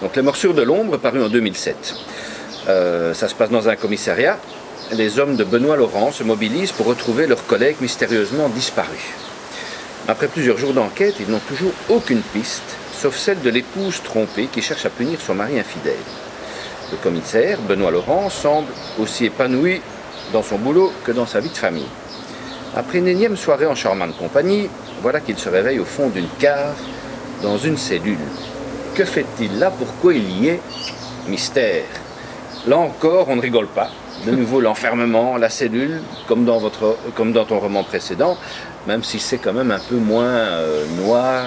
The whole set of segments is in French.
Donc Les Morsures de l'ombre, paru en 2007. Ça se passe dans un commissariat. Les hommes de Benoît Laurent se mobilisent pour retrouver leurs collègues mystérieusement disparus. Après plusieurs jours d'enquête, ils n'ont toujours aucune piste, sauf celle de l'épouse trompée qui cherche à punir son mari infidèle. Le commissaire, Benoît Laurent, semble aussi épanoui dans son boulot que dans sa vie de famille. Après une énième soirée en charmante compagnie, voilà qu'il se réveille au fond d'une cave, dans une cellule. Que fait-il là? Pourquoi il y est? Mystère. Là encore, on ne rigole pas. De nouveau, l'enfermement, la cellule, comme dans ton roman précédent, même si c'est quand même un peu moins noir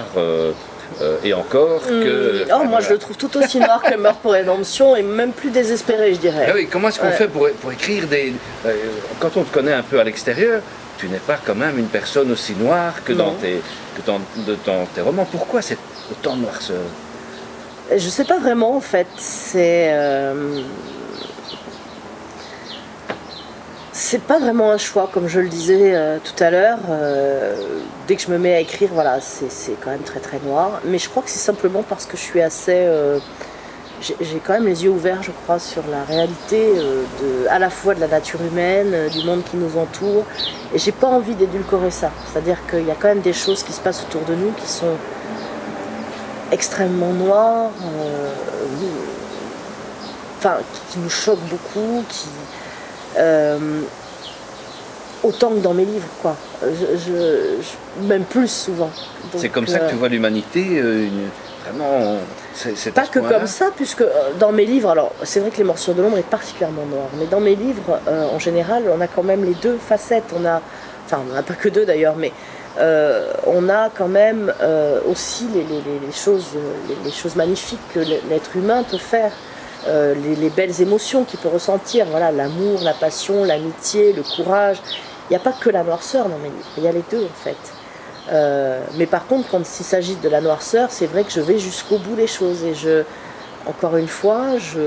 et encore que... moi je le trouve tout aussi noir que Meurtre pour rédemption et même plus désespéré, je dirais. Ah oui, comment est-ce qu'on fait pour écrire des... quand on te connaît un peu à l'extérieur, tu n'es pas quand même une personne aussi noire que dans tes romans. Pourquoi c'est autant de noirceur? Je sais pas vraiment en fait. C'est pas vraiment un choix, comme je le disais tout à l'heure. Dès que je me mets à écrire, voilà, c'est quand même très très noir. Mais je crois que c'est simplement parce que je suis assez... j'ai quand même les yeux ouverts, je crois, sur la réalité à la fois de la nature humaine, du monde qui nous entoure. Et j'ai pas envie d'édulcorer ça. C'est-à-dire qu'il y a quand même des choses qui se passent autour de nous qui sont extrêmement noires, qui nous choquent beaucoup, autant que dans mes livres, quoi. Même plus souvent. Donc, c'est comme ça que tu vois l'humanité, vraiment. C'est pas que comme ça, puisque dans mes livres, alors c'est vrai que Les Morsures de l'ombre est particulièrement noir, mais dans mes livres, en général, on a quand même les deux facettes. On n'a pas que deux d'ailleurs, mais on a quand même aussi les choses magnifiques que l'être humain peut faire. Les belles émotions qu'il peut ressentir, voilà, l'amour, la passion, l'amitié, le courage. Il n'y a pas que la noirceur dans mes livres, il y a les deux en fait. Mais par contre, quand il s'agit de la noirceur, c'est vrai que je vais jusqu'au bout des choses. Et encore une fois, je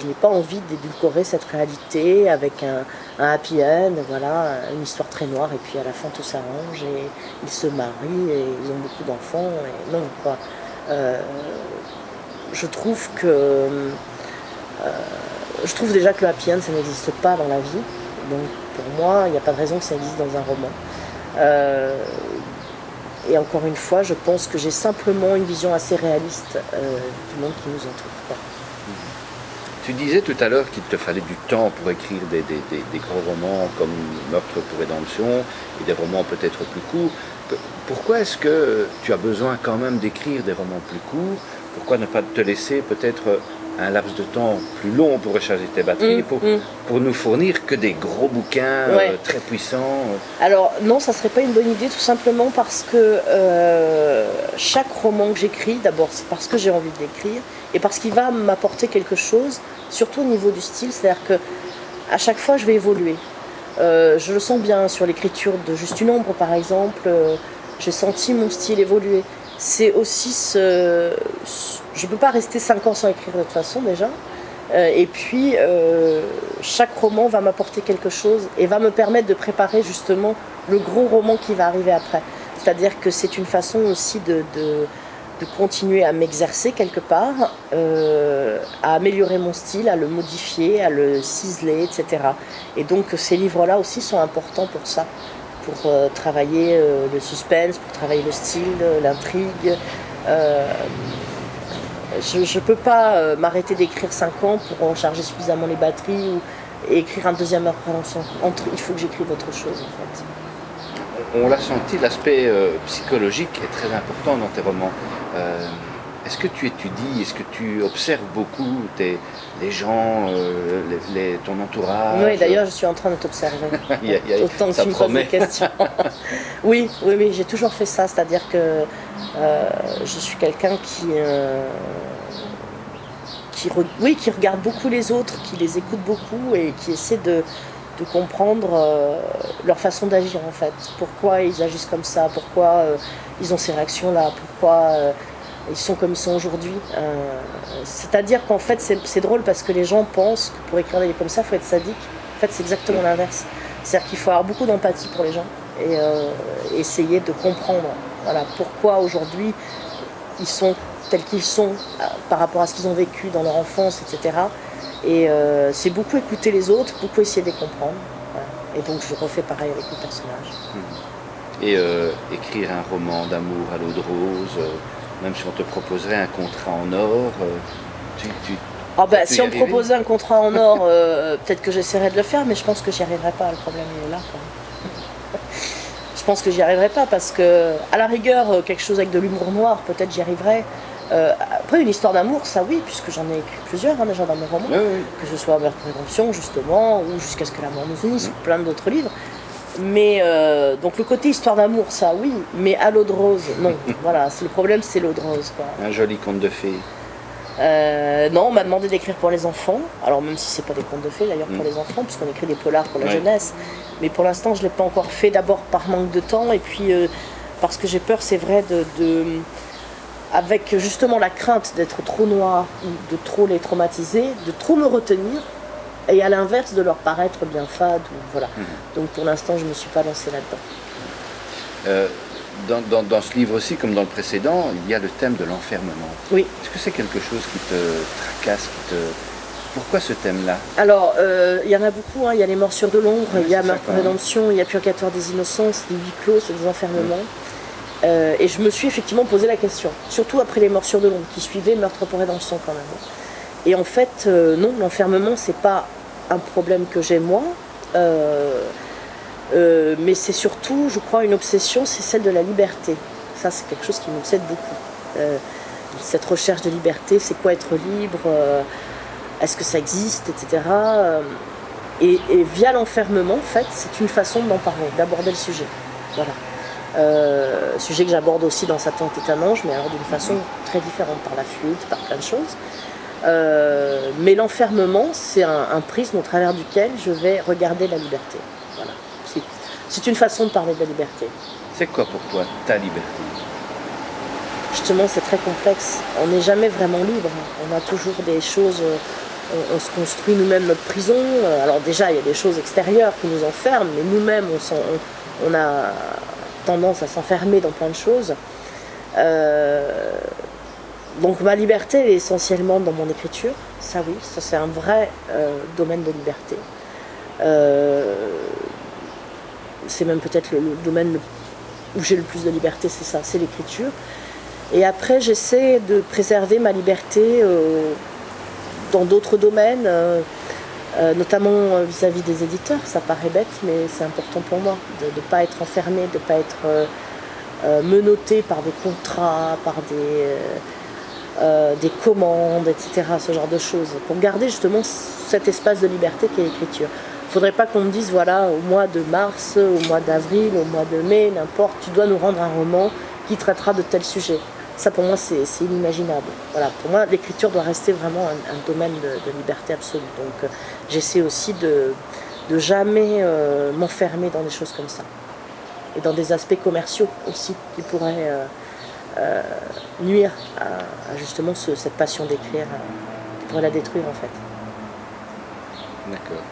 n'ai pas envie d'édulcorer cette réalité avec un happy end, voilà, une histoire très noire, et puis à la fin tout s'arrange, et ils se marient, et ils ont beaucoup d'enfants, et non, quoi. Je trouve déjà que le happy end, ça n'existe pas dans la vie. Donc pour moi, il n'y a pas de raison que ça existe dans un roman. Et encore une fois, je pense que j'ai simplement une vision assez réaliste du monde qui nous entoure, quoi. Tu disais tout à l'heure qu'il te fallait du temps pour écrire des grands romans comme Meurtre pour rédemption et des romans peut-être plus courts. Pourquoi est-ce que tu as besoin quand même d'écrire des romans plus courts? Pourquoi ne pas te laisser peut-être un laps de temps plus long pour recharger tes batteries, pour nous fournir que des gros bouquins très puissants? Alors non, ça serait pas une bonne idée, tout simplement parce que chaque roman que j'écris, d'abord c'est parce que j'ai envie de l'écrire et parce qu'il va m'apporter quelque chose, surtout au niveau du style, c'est-à-dire que à chaque fois je vais évoluer. Je le sens bien sur l'écriture de Juste une ombre par exemple, j'ai senti mon style évoluer. C'est aussi je ne peux pas rester 5 ans sans écrire de toute façon déjà. Et puis chaque roman va m'apporter quelque chose et va me permettre de préparer justement le gros roman qui va arriver après. C'est-à-dire que c'est une façon aussi de continuer à m'exercer quelque part, à améliorer mon style, à le modifier, à le ciseler, etc. Et donc ces livres-là aussi sont importants pour ça. Pour travailler le suspense, pour travailler le style, l'intrigue. Je ne peux pas m'arrêter d'écrire 5 ans pour en charger suffisamment les batteries et écrire un deuxième Meurtre pour rédemption. Il faut que j'écrive autre chose en fait. On l'a senti, l'aspect psychologique est très important dans tes romans. Est-ce que tu étudies, est-ce que tu observes beaucoup les gens, ton entourage? Oui, d'ailleurs, je suis en train de t'observer. Autant que tu me poses des questions. Oui, j'ai toujours fait ça. C'est-à-dire que je suis quelqu'un qui regarde beaucoup les autres, qui les écoute beaucoup et qui essaie de comprendre leur façon d'agir en fait. Pourquoi ils agissent comme ça, pourquoi ils ont ces réactions-là, pourquoi... ils sont comme ils sont aujourd'hui. C'est-à-dire qu'en fait, c'est drôle parce que les gens pensent que pour écrire des livres comme ça, il faut être sadique. En fait, c'est exactement l'inverse. C'est-à-dire qu'il faut avoir beaucoup d'empathie pour les gens et essayer de comprendre pourquoi aujourd'hui ils sont tels qu'ils sont, par rapport à ce qu'ils ont vécu dans leur enfance, etc. Et c'est beaucoup écouter les autres, beaucoup essayer de les comprendre. Voilà. Et donc je refais pareil avec les personnages. Et écrire un roman d'amour à l'eau de rose, même si on te proposerait un contrat en or, si on me proposait un contrat en or, peut-être que j'essaierais de le faire, mais je pense que j'y arriverai pas. Le problème il est là, quoi. Je pense que j'y arriverai pas parce que, à la rigueur, quelque chose avec de l'humour noir, peut-être j'y arriverai. Après, une histoire d'amour, ça oui, puisque j'en ai écrit plusieurs déjà dans mes romans, que ce soit Meurtre Prévention, justement, ou Jusqu'à ce que la mort nous unisse, ou plein d'autres livres. Mais donc le côté histoire d'amour, ça oui, mais à l'eau de rose, non. Voilà, le problème c'est l'eau de rose, quoi. Un joli conte de fées. Non, on m'a demandé d'écrire pour les enfants. Alors même si c'est pas des contes de fées d'ailleurs pour les enfants, puisqu'on écrit des polars pour la jeunesse. Mais pour l'instant, je l'ai pas encore fait. D'abord par manque de temps, et puis parce que j'ai peur, c'est vrai, avec justement la crainte d'être trop noire ou de trop les traumatiser, de trop me retenir, et à l'inverse de leur paraître bien fade. Voilà. Donc pour l'instant, je me suis pas lancée là-dedans. Dans ce livre aussi, comme dans le précédent, il y a le thème de l'enfermement. Oui. Est-ce que c'est quelque chose qui te tracasse, Pourquoi ce thème-là? Alors, il y en a beaucoup, hein. Il y a les morsures de l'ombre, il y a Meurtre ça, Prévention, il y a Purgatoire des innocents, c'est des huis clos, c'est des enfermements. Et je me suis effectivement posé la question, surtout après les morsures de l'ombre, qui suivaient Meurtre pour Rédemption quand même. Et en fait, non, l'enfermement, c'est pas un problème que j'ai moi, mais c'est surtout, je crois, une obsession, c'est celle de la liberté. Ça, c'est quelque chose qui m'obsède beaucoup. Cette recherche de liberté, c'est quoi être libre, est-ce que ça existe, etc. Et via l'enfermement, en fait, c'est une façon d'en parler, d'aborder le sujet. Voilà. Sujet que j'aborde aussi dans Satan était un ange, mais alors d'une façon très différente, par la fuite, par plein de choses. Mais l'enfermement, c'est un prisme au travers duquel je vais regarder la liberté. Voilà. C'est une façon de parler de la liberté. C'est quoi pour toi ta liberté? Justement, c'est très complexe. On n'est jamais vraiment libre. On a toujours des choses. On se construit nous-mêmes notre prison. Alors déjà, il y a des choses extérieures qui nous enferment, mais nous-mêmes, on a tendance à s'enfermer dans plein de choses. Donc ma liberté, elle est essentiellement dans mon écriture. Ça oui, ça c'est un vrai domaine de liberté. C'est même peut-être le domaine où j'ai le plus de liberté, c'est ça, c'est l'écriture. Et après, j'essaie de préserver ma liberté dans d'autres domaines, notamment vis-à-vis des éditeurs. Ça paraît bête, mais c'est important pour moi de ne pas être enfermée, de ne pas être menottée par des contrats, par des commandes, etc., ce genre de choses, pour garder justement cet espace de liberté qu'est l'écriture. Il ne faudrait pas qu'on me dise, voilà, au mois de mars, au mois d'avril, au mois de mai, n'importe, tu dois nous rendre un roman qui traitera de tel sujet. Ça, pour moi, c'est inimaginable. Voilà, pour moi, l'écriture doit rester vraiment un domaine de liberté absolue. Donc, j'essaie aussi de jamais m'enfermer dans des choses comme ça. Et dans des aspects commerciaux aussi, qui pourraient nuire à justement cette passion d'écrire, qui pourrait la détruire, en fait. D'accord.